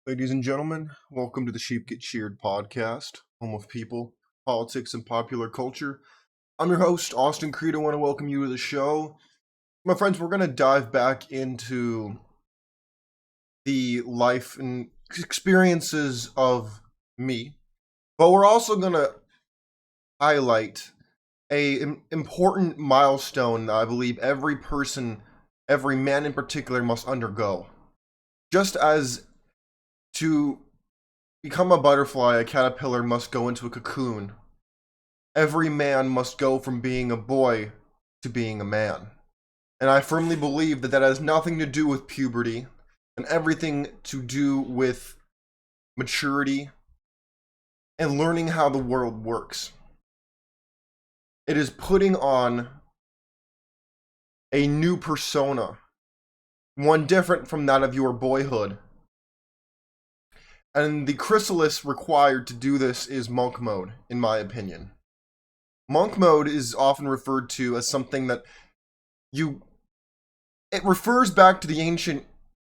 Ladies and gentlemen, welcome to the Sheep Get Sheared Podcast, home of people, politics, and popular culture. I'm your host, Austin Creed. I want to welcome you to the show. My friends, we're going to dive back into the life and experiences of me, but we're also going to highlight important milestone that I believe every person, every man in particular, must undergo. Just as to become a butterfly, a caterpillar must go into a cocoon. Every man must go from being a boy to being a man. And I firmly believe that that has nothing to do with puberty and everything to do with maturity and learning how the world works. It is putting on a new persona, one different from that of your boyhood. And the chrysalis required to do this is monk mode, in my opinion. Monk mode is often referred to as something that it refers back to the ancient,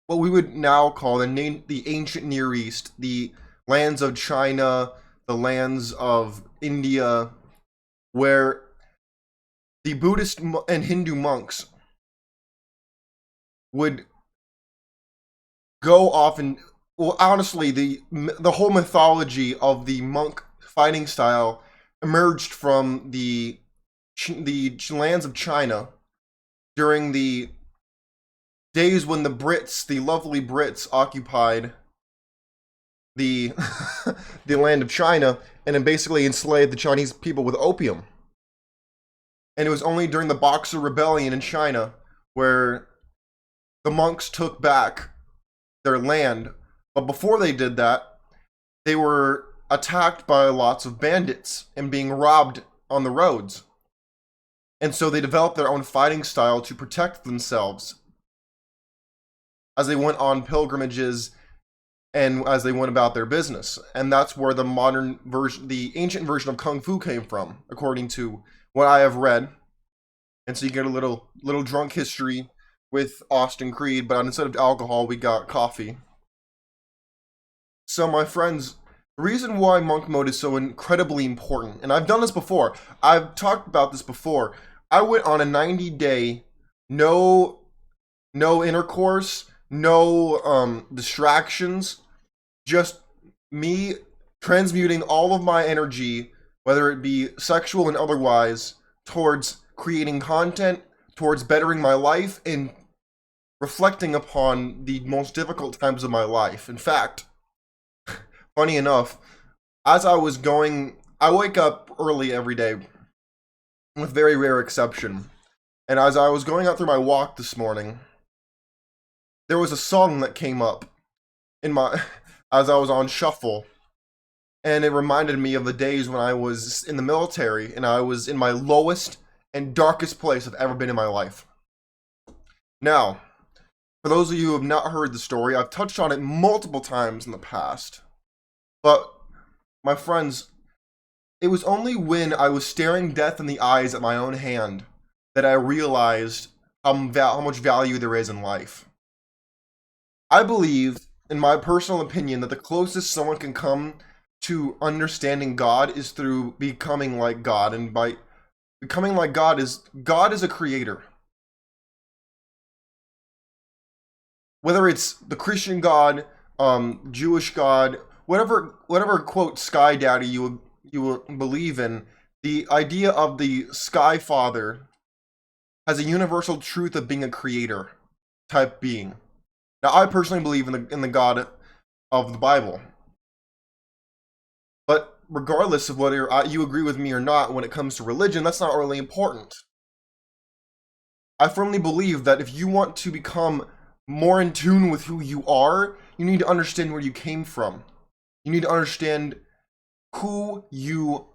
what we would now call the ancient Near East, the lands of China, the lands of India, where the Buddhist and Hindu monks would go off and, well, honestly, the whole mythology of the monk fighting style emerged from the lands of China during the days when the lovely Brits, occupied the the land of China and then basically enslaved the Chinese people with opium. And it was only during the Boxer Rebellion in China where the monks took back their land. But before they did that, they were attacked by lots of bandits and being robbed on the roads. And so they developed their own fighting style to protect themselves as they went on pilgrimages and as they went about their business. And that's where the modern version, the ancient version of Kung Fu came from, according to what I have read. And so you get a little drunk history with Austin Creed, but instead of alcohol, we got coffee. So my friends, the reason why monk mode is so incredibly important, and I've done this before, I've talked about this before. I went on a 90-day, no intercourse, no distractions, just me transmuting all of my energy, whether it be sexual and otherwise, towards creating content, towards bettering my life, and reflecting upon the most difficult times of my life. In fact, funny enough, as I wake up early every day, with very rare exception. And as I was going out through my walk this morning, there was a song that came up as I was on shuffle. And it reminded me of the days when I was in the military and I was in my lowest and darkest place I've ever been in my life. Now, for those of you who have not heard the story, I've touched on it multiple times in the past. But, my friends, it was only when I was staring death in the eyes at my own hand that I realized how much value there is in life. I believe, in my personal opinion, that the closest someone can come to understanding God is through becoming like God. And by becoming like God is a creator. Whether it's the Christian God, Jewish God, whatever quote sky daddy you will believe in, the idea of the sky father has a universal truth of being a creator type being. Now, I personally believe in the God of the Bible. But regardless of whether you agree with me or not when it comes to religion, that's not really important. I firmly believe that if you want to become more in tune with who you are, you need to understand where you came from. You need to understand who you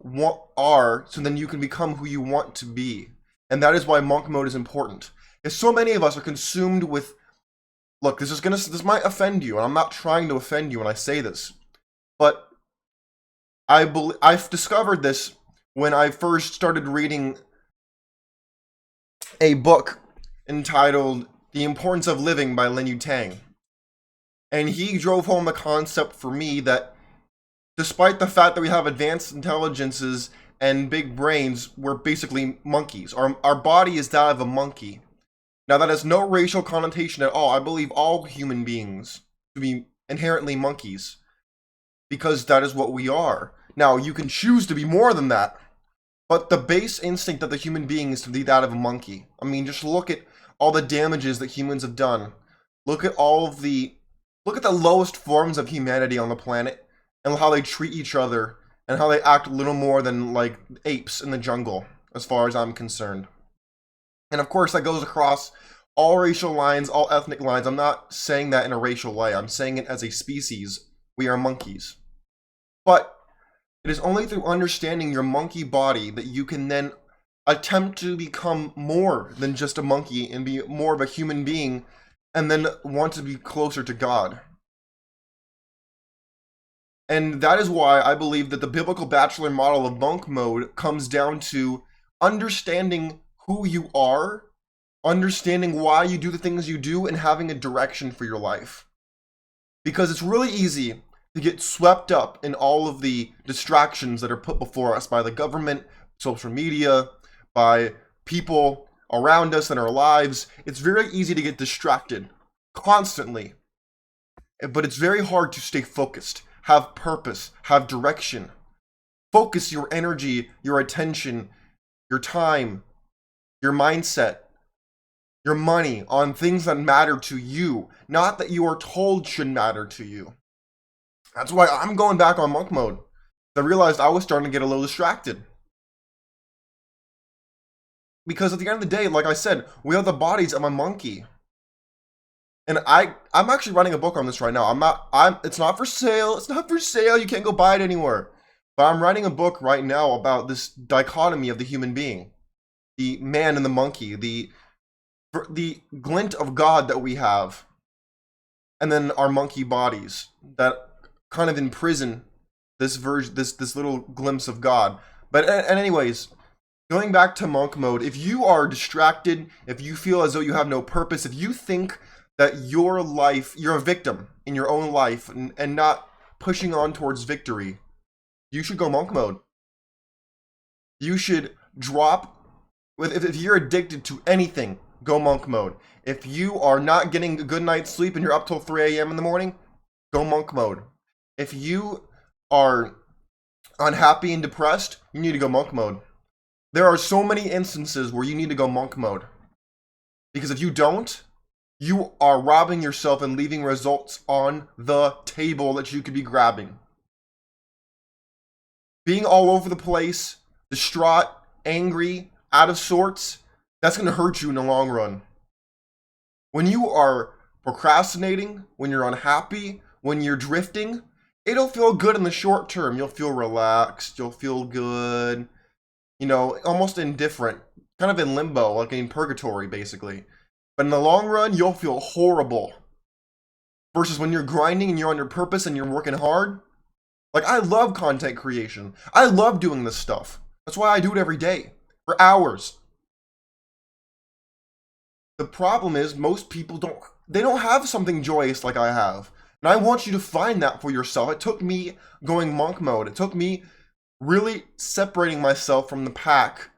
are, so then you can become who you want to be. And that is why monk mode is important. If so many of us are consumed with, look, this might offend you, and I'm not trying to offend you when I say this, but I've discovered this when I first started reading a book entitled The Importance of Living by Lin Yu Tang. And he drove home the concept for me that despite the fact that we have advanced intelligences and big brains, we're basically monkeys. Our body is that of a monkey. Now, that has no racial connotation at all. I believe all human beings to be inherently monkeys because that is what we are. Now, you can choose to be more than that, but the base instinct of the human being is to be that of a monkey. I mean, just look at all the damages that humans have done. Look at the lowest forms of humanity on the planet and how they treat each other and how they act little more than like apes in the jungle, as far as I'm concerned. And of course, that goes across all racial lines, all ethnic lines. I'm not saying that in a racial way. I'm saying it as a species. We are monkeys. But it is only through understanding your monkey body that you can then attempt to become more than just a monkey and be more of a human being and then want to be closer to God. And that is why I believe that the biblical Bachelor model of monk mode comes down to understanding who you are, understanding why you do the things you do, and having a direction for your life. Because it's really easy to get swept up in all of the distractions that are put before us by the government, social media, by people around us in our lives. It's very easy to get distracted constantly. But it's very hard to stay focused, have purpose, have direction. Focus your energy, your attention, your time, your mindset, your money on things that matter to you, not that you are told should matter to you. That's why I'm going back on monk mode. I realized I was starting to get a little distracted. Because at the end of the day, like I said, we have the bodies of a monkey. And I'm actually writing a book on this right now. It's not for sale. It's not for sale. You can't go buy it anywhere. But I'm writing a book right now about this dichotomy of the human being. The man and the monkey. The glint of God that we have. And then our monkey bodies that kind of imprison this little glimpse of God. But and anyways, going back to monk mode, if you are distracted, if you feel as though you have no purpose, if you think that your life, you're a victim in your own life and not pushing on towards victory, you should go monk mode. You should drop, if you're addicted to anything, go monk mode. If you are not getting a good night's sleep and you're up till 3 a.m. in the morning, go monk mode. If you are unhappy and depressed, you need to go monk mode. There are so many instances where you need to go monk mode. Because if you don't, you are robbing yourself and leaving results on the table that you could be grabbing. Being all over the place, distraught, angry, out of sorts, that's going to hurt you in the long run. When you are procrastinating, when you're unhappy, when you're drifting, it'll feel good in the short term. You'll feel relaxed, you'll feel good, almost indifferent, kind of in limbo, like in purgatory, basically. But in the long run, you'll feel horrible. Versus when you're grinding and you're on your purpose and you're working hard. Like, I love content creation. I love doing this stuff. That's why I do it every day, for hours. The problem is, most people don't have something joyous like I have. And I want you to find that for yourself. It took me going monk mode. It took me really separating myself from the pack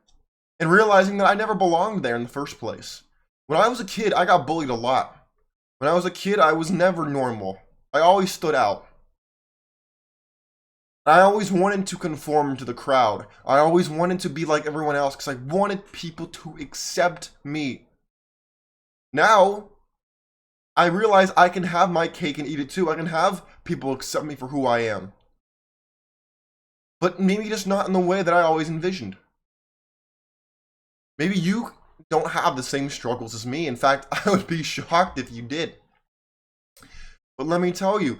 and realizing that I never belonged there in the first place. When I was a kid, I got bullied a lot. When I was a kid, I was never normal. I always stood out. I always wanted to conform to the crowd. I always wanted to be like everyone else because I wanted people to accept me. Now, I realize I can have my cake and eat it too. I can have people accept me for who I am. But maybe just not in the way that I always envisioned. Maybe you don't have the same struggles as me. In fact, I would be shocked if you did. But let me tell you,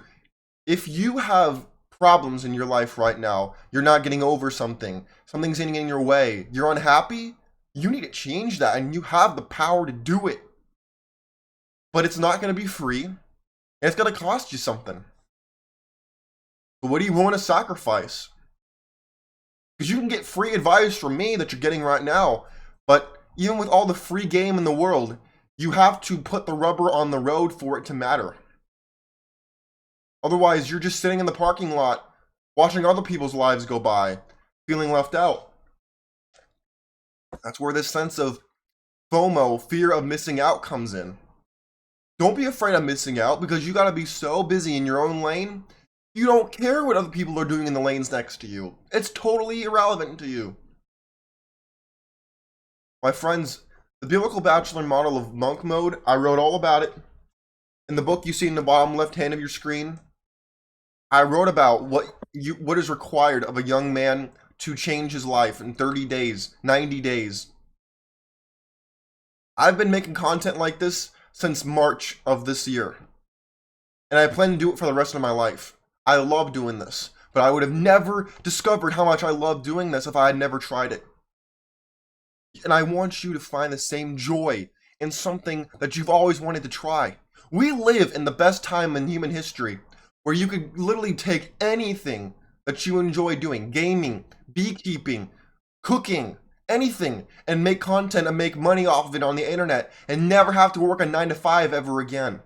if you have problems in your life right now, you're not getting over something's getting in your way, you're unhappy, you need to change that, and you have the power to do it. But it's not going to be free, and it's going to cost you something. But what do you want to sacrifice? Because you can get free advice from me that you're getting right now, but even with all the free game in the world, you have to put the rubber on the road for it to matter. Otherwise, you're just sitting in the parking lot, watching other people's lives go by, feeling left out. That's where this sense of FOMO, fear of missing out, comes in. Don't be afraid of missing out because you gotta be so busy in your own lane, you don't care what other people are doing in the lanes next to you. It's totally irrelevant to you. My friends, the biblical Bachelor model of monk mode, I wrote all about it. In the book you see in the bottom left hand of your screen, I wrote about what is required of a young man to change his life in 30 days, 90 days. I've been making content like this since March of this year. And I plan to do it for the rest of my life. I love doing this, but I would have never discovered how much I love doing this if I had never tried it. And I want you to find the same joy in something that you've always wanted to try. We live in the best time in human history where you could literally take anything that you enjoy doing, gaming, beekeeping, cooking, anything, and make content and make money off of it on the internet and never have to work a 9-to-5 ever again.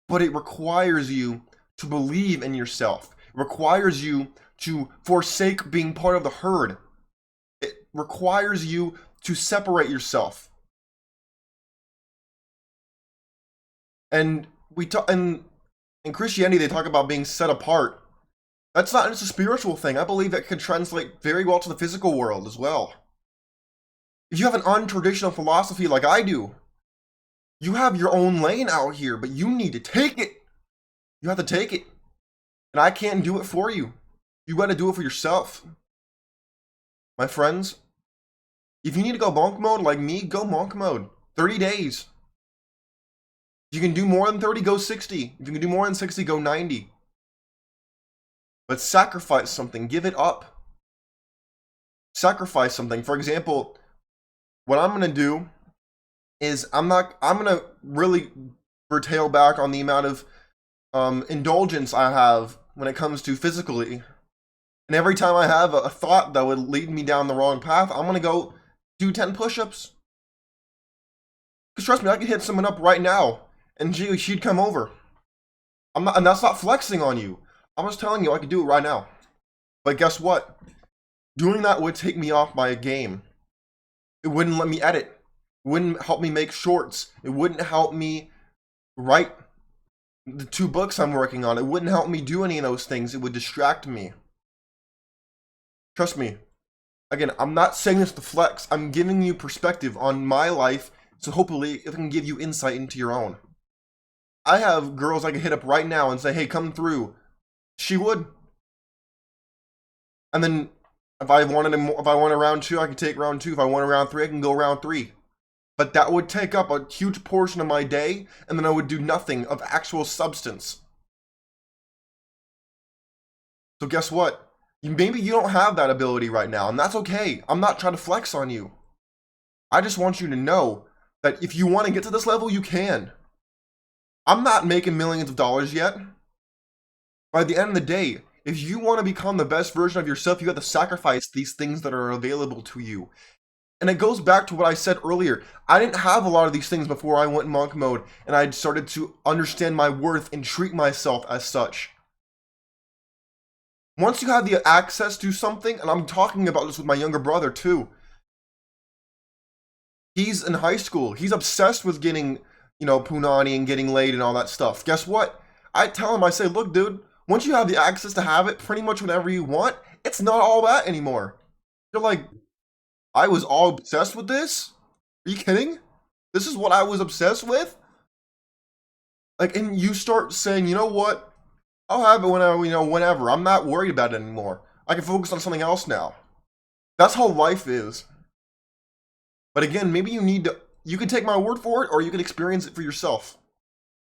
But it requires you to believe in yourself. It requires you to forsake being part of the herd. It requires you to separate yourself. And in Christianity, they talk about being set apart. That's not just a spiritual thing. I believe that can translate very well to the physical world as well. If you have an untraditional philosophy like I do, you have your own lane out here, but you need to take it. You have to take it. And I can't do it for you. You got to do it for yourself. My friends, if you need to go monk mode like me, go monk mode. 30 days. If you can do more than 30, go 60. If you can do more than 60, go 90. But sacrifice something. Give it up. Sacrifice something. For example, what I'm going to do is I'm going to really curtail back on the amount of indulgence I have when it comes to physically. And every time I have a thought that would lead me down the wrong path, I'm going to go do 10 push-ups. Because trust me, I could hit someone up right now and she'd come over. And that's not flexing on you. I'm just telling you I could do it right now. But guess what? Doing that would take me off my game. It wouldn't let me edit. It wouldn't help me make shorts. It wouldn't help me write the 2 books I'm working on. It wouldn't help me do any of those things. It would distract me. Trust me. Again, I'm not saying this to flex. I'm giving you perspective on my life, so hopefully it can give you insight into your own. I have girls I can hit up right now and say, hey, come through. She would. And then if I wanted a round 2, I could take round 2. If I want a round 3, I can go round 3. But that would take up a huge portion of my day, and then I would do nothing of actual substance. So guess what? Maybe you don't have that ability right now, and that's okay. I'm not trying to flex on you. I just want you to know that if you want to get to this level, you can. I'm not making millions of dollars yet. By the end of the day, if you want to become the best version of yourself, you have to sacrifice these things that are available to you. And it goes back to what I said earlier. I didn't have a lot of these things before I went monk mode, and I started to understand my worth and treat myself as such. Once you have the access to something, and I'm talking about this with my younger brother too. He's in high school. He's obsessed with getting, punani and getting laid and all that stuff. Guess what? I tell him, I say, look, dude, once you have the access to have it pretty much whenever you want, it's not all that anymore. They're like, I was all obsessed with this? Are you kidding? This is what I was obsessed with? And you start saying, you know what? I'll have it whenever. I'm not worried about it anymore. I can focus on something else now. That's how life is. But again, maybe you can take my word for it, or you can experience it for yourself.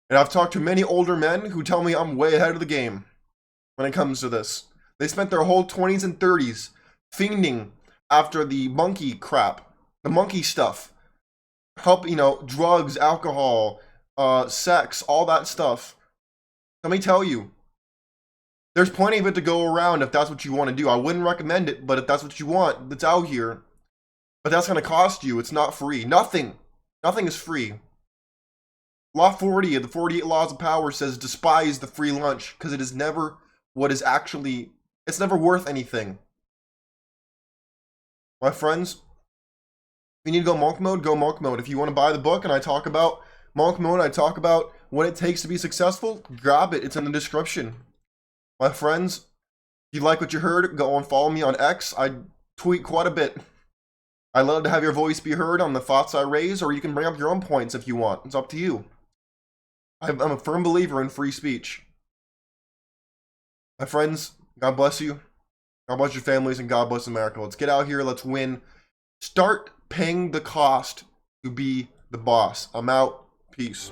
And I've talked to many older men who tell me I'm way ahead of the game when it comes to this. They spent their whole 20s and 30s fiending after the monkey crap, the monkey stuff. Drugs, alcohol, sex, all that stuff. Let me tell you, there's plenty of it to go around if that's what you want to do. I wouldn't recommend it, but if that's what you want, that's out here. But that's going to cost you. It's not free. Nothing is free. Law 40 of the 48 Laws of Power says despise the free lunch because it is never what is actually, it's never worth anything. My friends, if you need to go monk mode, go monk mode. If you want to buy the book and I talk about monk mode, I talk about what it takes to be successful, grab it. It's in the description. My friends, if you like what you heard, go and follow me on X. I tweet quite a bit. I love to have your voice be heard on the thoughts I raise, or you can bring up your own points if you want. It's up to you. I'm a firm believer in free speech. My friends, God bless you. God bless your families, and God bless America. Let's get out here. Let's win. Start paying the cost to be the boss. I'm out. Peace.